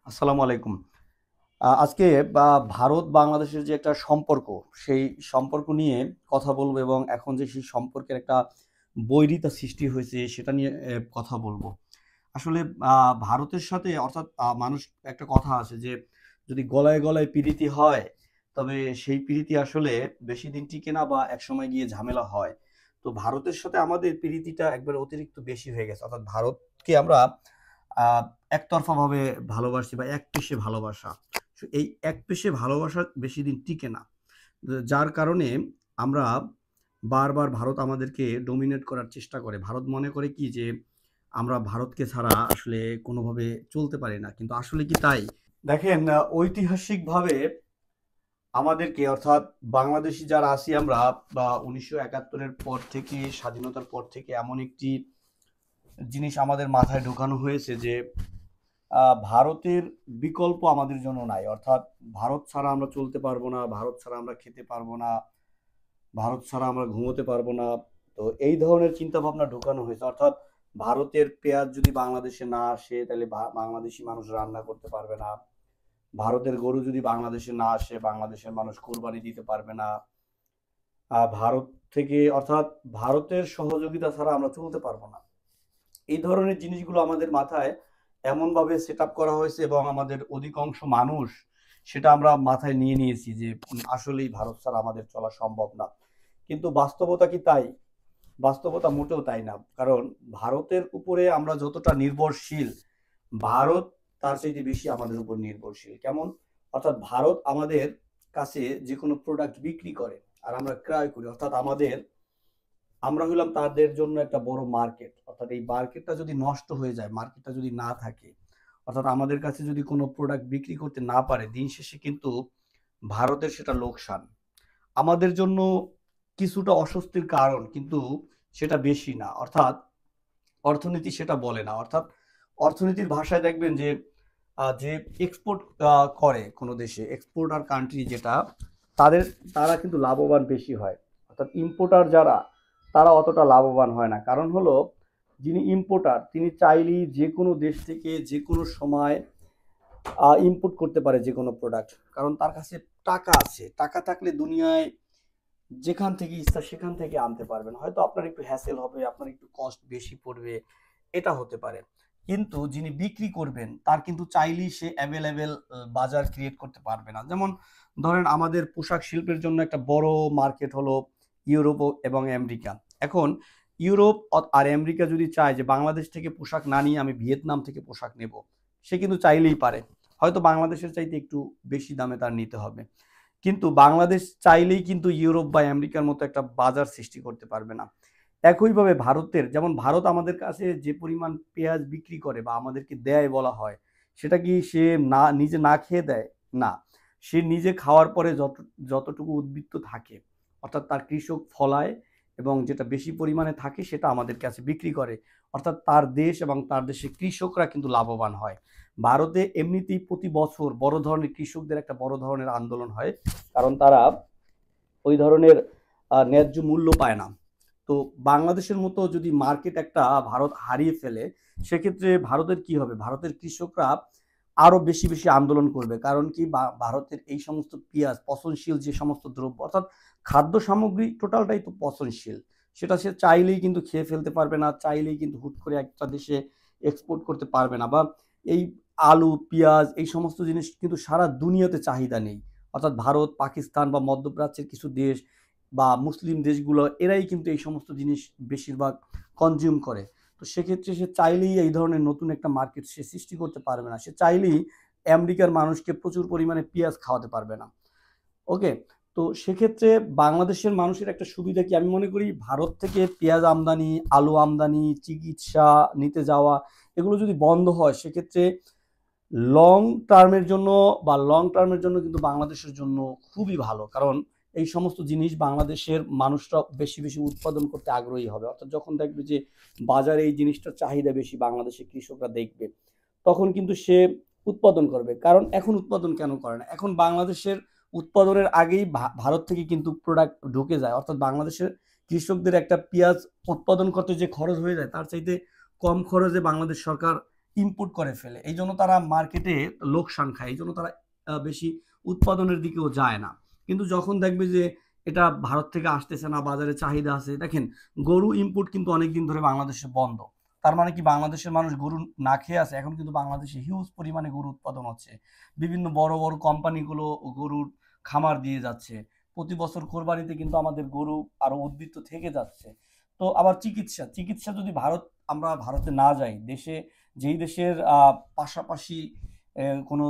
আসসালামু আলাইকুম। আজকে ভারত বাংলাদেশের যে একটা সম্পর্ক, সেই সম্পর্ক নিয়ে কথা বলবো এবং এখন যে সেই সম্পর্কের একটা বৈরিতা সৃষ্টি হয়েছে সেটা নিয়ে কথা বলবো। আসলে ভারতের সাথে অর্থাৎ মানুষ একটা কথা আছে যে যদি গলায় গলায় প্রীতি হয় তবে সেই প্রীতি আসলে বেশি দিন টিকে না বা একসময় গিয়ে ঝামেলা হয়। তো ভারতের সাথে আমাদের প্রীতিটা একবার অতিরিক্ত বেশি হয়ে গেছে। অর্থাৎ ভারতকে আমরা আহ একতরফা ভাবে ভালোবাসি বা একপেশে ভালোবাসা। এই একপেশে ভালোবাসা বেশি দিন টিকে না। যার কারণে আমরা বারবার ভারত আমাদেরকে ডমিনেট করার চেষ্টা করে। ভারত মনে করে কি যে আমরা ভারতকে ছাড়া আসলে কোনোভাবে চলতে পারি না। কিন্তু আসলে কি তাই? দেখেন, ঐতিহাসিকভাবে আমাদেরকে অর্থাৎ বাংলাদেশী যারা আছি আমরা বা ১৯৭১-এর পর থেকে স্বাধীনতার পর থেকে এমন একটি জিনিস আমাদের মাথায় ঢোকানো হয়েছে যে ভারতের বিকল্প আমাদের জন্য নাই। অর্থাৎ ভারত ছাড়া আমরা চলতে পারবো না, ভারত ছাড়া আমরা খেতে পারবো না, ভারত ছাড়া আমরা ঘুমোতে পারবো না। তো এই ধরনের চিন্তা ভাবনা ঢোকানো হয়েছে। অর্থাৎ ভারতের পেঁয়াজ যদি বাংলাদেশে না আসে তাহলে বাংলাদেশি মানুষ রান্না করতে পারবে না। ভারতের গরু যদি বাংলাদেশে না আসে বাংলাদেশের মানুষ কোরবানি দিতে পারবে না। ভারত থেকে অর্থাৎ ভারতের সহযোগিতা ছাড়া আমরা চলতে পারবো না। এই ধরনের জিনিসগুলো আমাদের মাথায় এমনভাবে সেট আপ করা হয়েছে এবং আমাদের অধিকাংশ মানুষ সেটা আমরা মাথায় নিয়ে নিয়েছি যে আসলেই ভারত ছাড়া আমাদের চলা সম্ভব না। কিন্তু বাস্তবতা কি তাই? বাস্তবতা মোটেও তাই না। কারণ ভারতের উপরে আমরা যতটা নির্ভরশীল, ভারত তার চাইতে বেশি আমাদের উপর নির্ভরশীল। কেমন? অর্থাৎ ভারত আমাদের কাছে যে কোনো প্রোডাক্ট বিক্রি করে আর আমরা ক্রয় করি। অর্থাৎ আমরা হইলাম তাদের জন্য একটা বড় মার্কেট। অর্থাৎ এই মার্কেটটা যদি নষ্ট হয়ে যায়, মার্কেটটা যদি না থাকে, অর্থাৎ আমাদের কাছে যদি কোনো প্রোডাক্ট বিক্রি করতে না পারে, দিন শেষে কিন্তু ভারতের সেটা লোকসান। আমাদের জন্য কিছুটা অস্বস্তির কারণ, কিন্তু সেটা বেশি না। অর্থাৎ অর্থনীতি সেটা বলে না। অর্থাৎ অর্থনীতির ভাষায় দেখবেন যে যে এক্সপোর্ট করে কোনো দেশে, এক্সপোর্টার কান্ট্রি যেটা, তাদের তারা কিন্তু লাভবান বেশি হয়। অর্থাৎ ইম্পোর্টার যারা, তারা অতটা লাভবান হয় না। কারণ হলো যিনি ইম্পোর্টার তিনি চাইলেই যে কোনো দেশ থেকে যে কোনো সময় ইম্পোর্ট করতে পারে যে কোনো প্রোডাক্ট। কারণ তার কাছে টাকা আছে। টাকা থাকলে দুনিয়ায় যেখান থেকে ইচ্ছা সেখান থেকে আনতে পারবেন। হয়তো আপনার একটু হ্যাসেল হবে, আপনার একটু কস্ট বেশি পড়বে, এটা হতে পারে। কিন্তু যিনি বিক্রি করবেন তার কিন্তু চাইলেই সে অ্যাভেলেবেল বাজার ক্রিয়েট করতে পারবে না। যেমন ধরেন আমাদের পোশাক শিল্পের জন্য একটা বড় মার্কেট হলো ইউরোপ এবং আমেরিকা। এখন ইউরোপ আর আমেরিকা যদি চায় যে বাংলাদেশ থেকে পোশাক না নিয়ে আমি ভিয়েতনাম থেকে পোশাক নেব, সে কিন্তু চাইলেই পারে। হয়তো বাংলাদেশের চাইতে একটু বেশি দামে তার নিতে হবে। কিন্তু বাংলাদেশ চাইলেই কিন্তু ইউরোপ বা আমেরিকার মতো একটা বাজার সৃষ্টি করতে পারবে না। একইভাবে ভারতের, যেমন ভারত আমাদের কাছে যে পরিমাণ পেঁয়াজ বিক্রি করে বা আমাদেরকে দেয় বলা হয়, সেটা কি সে না নিজে না খেয়ে দেয়? না। সে নিজে খাওয়ার পরে যতটুকু উদ্বৃত্ত থাকে, অর্থাৎ তার কৃষক ফলায় এবং যেটা বেশি পরিমাণে থাকে সেটা আমাদের কাছে বিক্রি করে। অর্থাৎ তার দেশ এবং তার দেশের কৃষকরা কিন্তু লাভবান হয়। ভারতে এমনিতেই প্রতি বছর বড় ধরনের কৃষকদের একটা বড় ধরনের আন্দোলন হয়। কারণ তারা ওই ধরনের ন্যায্য মূল্য পায় না। তো বাংলাদেশের মতো যদি মার্কেট একটা ভারত হারিয়ে ফেলে, সেক্ষেত্রে ভারতের কি হবে? ভারতের কৃষকরা আরো বেশি বেশি আন্দোলন করবে। কারণ কি, ভারতের এই সমস্ত পেঁয়াজ পচনশীল যে সমস্ত দ্রব্য, অর্থাৎ খাদ্য সামগ্রী টোটালটাই তো পচনশীল। সেটা সে চাইলেই কিন্তু খেয়ে ফেলতে পারবে না, চাইলেই কিন্তু হুট করে একটা দেশে এক্সপোর্ট করতে পারবে না। বা এই আলু পেঁয়াজ এই সমস্ত জিনিস কিন্তু সারা দুনিয়াতে চাহিদা নেই। অর্থাৎ ভারত পাকিস্তান বা মধ্যপ্রাচ্যের কিছু দেশ বা মুসলিম দেশগুলো, এরাই কিন্তু এই সমস্ত জিনিস বেশিরভাগ কনজিউম করে। তো সেক্ষেত্রে সে চাইলেই এই ধরনের নতুন একটা মার্কেট সে সৃষ্টি করতে পারবে না। সে চাইলেই আমেরিকার মানুষকে প্রচুর পরিমাণে পেঁয়াজ খাওয়াতে পারবে না। ওকে? তো সেক্ষেত্রে বাংলাদেশের মানুষের একটা সুবিধা কি, আমি মনে করি ভারত থেকে পেঁয়াজ আমদানি, আলু আমদানি, চিকিৎসা নিতে যাওয়া, এগুলো যদি বন্ধ হয় সেক্ষেত্রে লং টার্মের জন্য কিন্তু বাংলাদেশের জন্য খুবই ভালো। কারণ এই সমস্ত জিনিস বাংলাদেশের মানুষরা বেশি বেশি উৎপাদন করতে আগ্রহী হবে। অর্থাৎ যখন দেখবে যে বাজারে এই জিনিসটার চাহিদা বেশি, বাংলাদেশের কৃষকরা দেখবে, তখন কিন্তু সে উৎপাদন করবে। কারণ এখন উৎপাদন কেন করে না? এখন বাংলাদেশের উৎপাদনের আগেই ভারত থেকে কিন্তু প্রোডাক্ট ঢুকে যায়। অর্থাৎ বাংলাদেশের কৃষকদের একটা পেঁয়াজ উৎপাদন করতে যে খরচ হয়ে যায় তার চাইতে কম খরচে বাংলাদেশ সরকার ইম্পোর্ট করে ফেলে, এই জন্য তারা মার্কেটে লোকসান খায়, এই জন্য তারা বেশি উৎপাদনের দিকেও যায় না। কিন্তু যখন দেখবে যে এটা ভারত থেকে আসতেছে না, বাজারে চাহিদা আছে, দেখেন গরু ইম্পোর্ট কিন্তু অনেকদিন ধরে বাংলাদেশে বন্ধ। তার মানে কি বাংলাদেশের মানুষ গরু না খেয়ে আছে? এখন কিন্তু বাংলাদেশে হিউজ পরিমাণে গরু উৎপাদন হচ্ছে, বিভিন্ন বড় বড় কোম্পানিগুলো গরুর খামার দিয়ে যাচ্ছে, প্রতি বছর কোরবানিতে কিন্তু আমাদের গরু আরো উদ্বৃত্ত থেকে যাচ্ছে। তো আবার চিকিৎসা, চিকিৎসা যদি আমরা ভারতে না যাই, দেশে যেই দেশের পাশাপাশি কোনো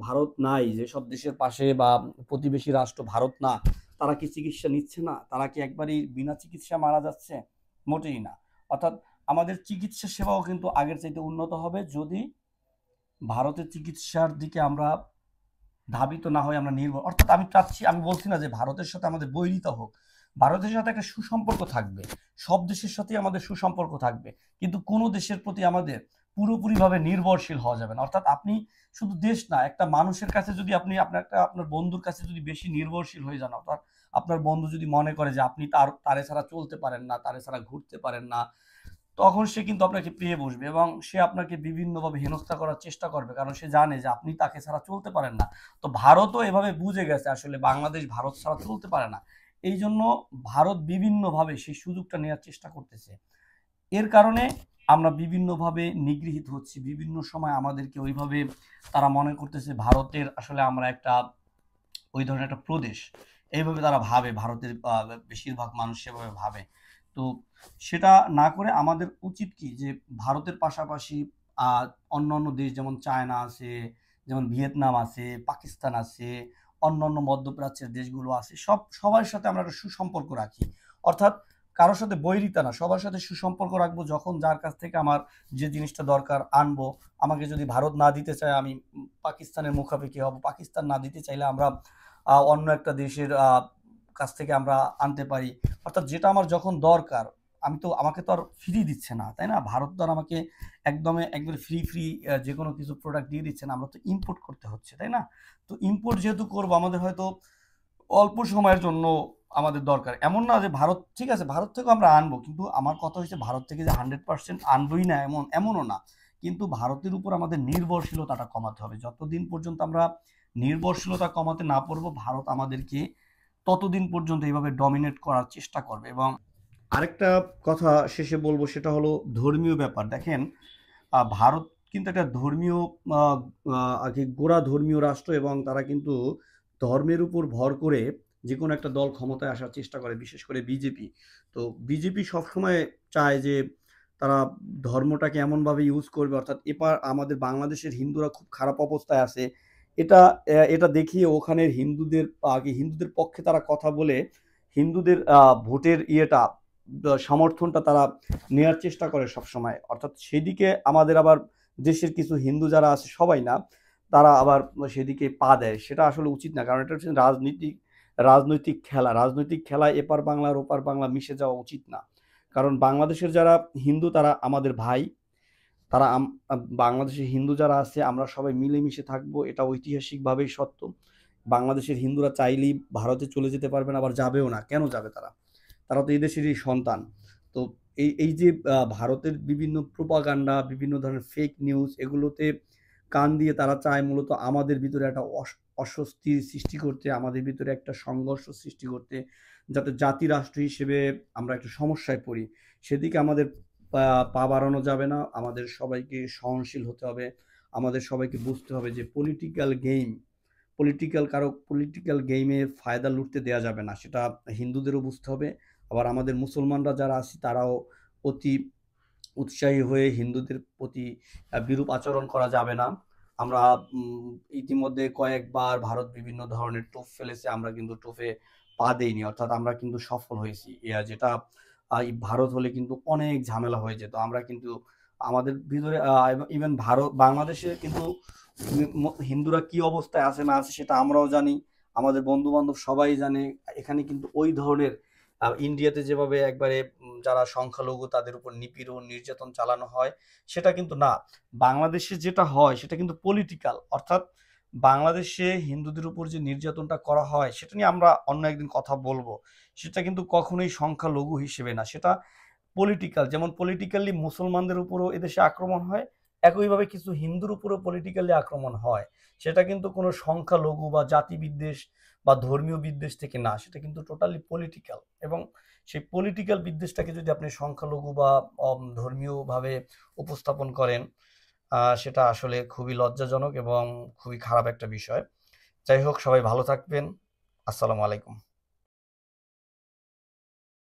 ভারত নাই, যেসব দেশের পাশে বা প্রতিবেশী রাষ্ট্র ভারত না, তারা কি চিকিৎসা নিচ্ছে না? তারা কি একবারই বিনা চিকিৎসা মারা যাচ্ছে? মোটেই না। অর্থাৎ আমাদের চিকিৎসা সেবাও কিন্তু আগের চাইতে উন্নত হবে যদি ভারতের চিকিৎসার দিকে আমরা ধাবিত না হয়ে আমরা নির্ভর। অর্থাৎ আমি বলছি না যে ভারতের সাথে আমাদের বৈরিতা হোক, ভারতের সাথে একটা সুসম্পর্ক থাকবে, সব দেশের সাথেই আমাদের সুসম্পর্ক থাকবে, কিন্তু কোনো দেশের প্রতি আমাদের পুরোপুরিভাবে নির্ভরশীল হওয়া যাবে না। অর্থাৎ আপনি শুধু দেশ না, একটা মানুষের কাছে যদি আপনি আপনার বন্ধুর কাছে যদি বেশি নির্ভরশীল হয়ে যান, অর্থাৎ আপনার বন্ধু যদি মনে করে যে আপনি তারে ছাড়া চলতে পারেন না, তারে ছাড়া ঘুরতে পারেন না, তখন সে কিন্তু আপনাকে পেয়ে বসবে এবং সে আপনাকে বিভিন্নভাবে হেনস্থা করার চেষ্টা করবে, কারণ সে জানে যে আপনি তাকে ছাড়া চলতে পারেন না। তো ভারতও এভাবে বুঝে গেছে আসলে বাংলাদেশ ভারত ছাড়া চলতে পারে না। এই জন্য ভারত বিভিন্নভাবে সেই সুযোগটা নেওয়ার চেষ্টা করতেছে। এর কারণে আমরা বিভিন্নভাবে নিগৃহীত হচ্ছি, বিভিন্ন সময় আমাদেরকে ওইভাবে তারা মনে করতেছে ভারতের আসলে আমরা একটা ওই ধরনের একটা প্রদেশ, এইভাবে তারা ভাবে, ভারতের বেশিরভাগ মানুষ সেভাবে ভাবে। তো সেটা না করে আমাদের উচিত কি যে ভারতের পাশাপাশি আহ অন্যান্য দেশ যেমন চায়না আছে, যেমন ভিয়েতনাম আছে, পাকিস্তান আছে, অন্যান্য মধ্যপ্রাচ্যের দেশগুলো আছে, সবার সাথে আমরা একটা সুসম্পর্ক রাখি। অর্থাৎ কারোর সাথে বৈরিতা না, সবার সাথে সুসম্পর্ক রাখবো। যখন যার কাছ থেকে আমার যে জিনিসটা দরকার আনবো, আমাকে যদি ভারত না দিতে চায় আমি পাকিস্তানের মুখাপেক্ষি হব, পাকিস্তান না দিতে চাইলে আমরা অন্য একটা দেশের কাছ থেকে আমরা আনতে পারি। অর্থাৎ যেটা আমার যখন দরকার, আমাকে তো আর ফ্রি দিচ্ছে না, তাই না? ভারত তো আর আমাকে একবারে ফ্রি যে কোনো কিছু প্রোডাক্ট দিয়ে দিচ্ছে না, আমরা তো ইম্পোর্ট করতে হচ্ছে, তাই না? তো ইম্পোর্ট যেহেতু করবো, আমাদের হয়তো অল্প সময়ের জন্য আমাদের দরকার, এমন না যে ভারত, ঠিক আছে ভারত থেকে আমরা আনবো, কিন্তু আমার কথা হচ্ছে ভারত থেকে যে 100% আনবোই না এমনও না, কিন্তু ভারতের উপর আমাদের নির্ভরশীলতাটা কমাতে হবে। যতদিন পর্যন্ত আমরা নির্ভরশীলতা কমাতে না পারবো, ভারত আমাদেরকে ততদিন পর্যন্ত এইভাবে ডমিনেট করার চেষ্টা করবে। এবং আরেকটা কথা শেষে বলবো, সেটা হলো ধর্মীয় ব্যাপার। দেখেন ভারত কিন্তু একটা ধর্মীয় আর কি গোড়া ধর্মীয় রাষ্ট্র, এবং তারা কিন্তু ধর্মের উপর ভর করে যে কোনো একটা দল ক্ষমতায় আসার চেষ্টা করে, বিশেষ করে বিজেপি। তো বিজেপি সবসময় চায় যে তারা ধর্মটাকে এমনভাবে ইউজ করবে, অর্থাৎ এবার আমাদের বাংলাদেশের হিন্দুরা খুব খারাপ অবস্থায় আছে, এটা এটা দেখিয়ে ওখানের হিন্দুদের পক্ষে তারা কথা বলে হিন্দুদের ভোটের সমর্থনটা তারা নেয়ার চেষ্টা করে সবসময়। অর্থাৎ সেদিকে আমাদের আবার দেশের কিছু হিন্দু যারা আছে, সবাই না, তারা আবার সেদিকে পা দেয়। সেটা আসলে উচিত না, কারণ এটা হচ্ছে রাজনৈতিক খেলা। রাজনৈতিক খেলায় এপার বাংলা আর ওপার বাংলা মিশে যাওয়া উচিত না। কারণ বাংলাদেশের যারা হিন্দু তারা আমাদের ভাই, তারা বাংলাদেশের হিন্দু যারা আছে আমরা সবাই মিলেমিশে থাকবো, এটা ঐতিহাসিকভাবেই সত্য। বাংলাদেশের হিন্দুরা চাইলেই ভারতে চলে যেতে পারবে না, আবার যাবেও না। কেন যাবে তারা? তারা তো এই দেশেরই সন্তান। তো এই যে ভারতের বিভিন্ন প্রোপাগান্ডা, বিভিন্ন ধরনের ফেক নিউজ, এগুলোতে কান দিয়ে তারা চায় মূলত আমাদের ভিতরে একটা অস্বস্তির সৃষ্টি করতে, আমাদের ভিতরে একটা সংঘর্ষ সৃষ্টি করতে, যাতে জাতি রাষ্ট্র হিসেবে আমরা একটা সমস্যায় পড়ি। সেদিকে আমাদের পা বাড়ানো যাবে না। আমাদের সবাইকে সহনশীল হতে হবে। আমাদের সবাইকে বুঝতে হবে যে পলিটিক্যাল গেমে ফায়দা লুটতে দেয়া যাবে না। সেটা হিন্দুদেরও বুঝতে হবে। আবার আমাদের মুসলমানরা যারা আছি তারাও অতি উৎসাহী হয়ে হিন্দুদের প্রতি বিরূপ আচরণ করা যাবে না। আমরা ইতিমধ্যে কয়েকবার ভারত বিভিন্ন ধরনের টোপ ফেলেছে, আমরা কিন্তু টোপে পা দেইনি, অর্থাৎ আমরা কিন্তু সফল হয়েছি। যেটা এই ভারত হলে কিন্তু অনেক ঝামেলা হয়ে যেত। আমরা কিন্তু আমাদের ভিতরে ইভেন বাংলাদেশে কিন্তু হিন্দুরা কি অবস্থায় আছে না আছে সেটা আমরাও জানি, আমাদের বন্ধু বান্ধব সবাই জানে। এখানে কিন্তু ওই ধরনের ইন্ডিয়াতে যেভাবে একবারে যারা সংখ্যালঘু তাদের উপর নিপীড়ন নির্যাতন চালানো হয়, সেটা কিন্তু না। বাংলাদেশে যেটা হয় সেটা কিন্তু পলিটিক্যাল, অর্থাৎ বাংলাদেশে হিন্দুদের উপর যে নির্যাতনটা করা হয় সেটা নিয়ে আমরা অন্য একদিন কথা বলবো। সেটা কিন্তু কখনোই সংখ্যালঘু হিসেবে না, সেটা পলিটিক্যাল। যেমন পলিটিক্যালি মুসলমানদের উপরও এদেশে আক্রমণ হয়, একইভাবে কিছু হিন্দুর উপরও পলিটিক্যালি আক্রমণ হয়, সেটা কিন্তু কোনো সংখ্যালঘু বা জাতি বিদ্বেষ বা ধর্মীয় বিদ্বেষ থেকে না, সেটা কিন্তু টোটালি পলিটিক্যাল। এবং সেই পলিটিক্যাল বিদ্বেষটাকে যদি আপনি সংখ্যালঘু বা ধর্মীয়ভাবে উপস্থাপন করেন, সেটা আসলে খুবই লজ্জাজনক এবং খুবই খারাপ একটা বিষয়। যাই হোক, সবাই ভালো থাকবেন। আসসালামু আলাইকুম।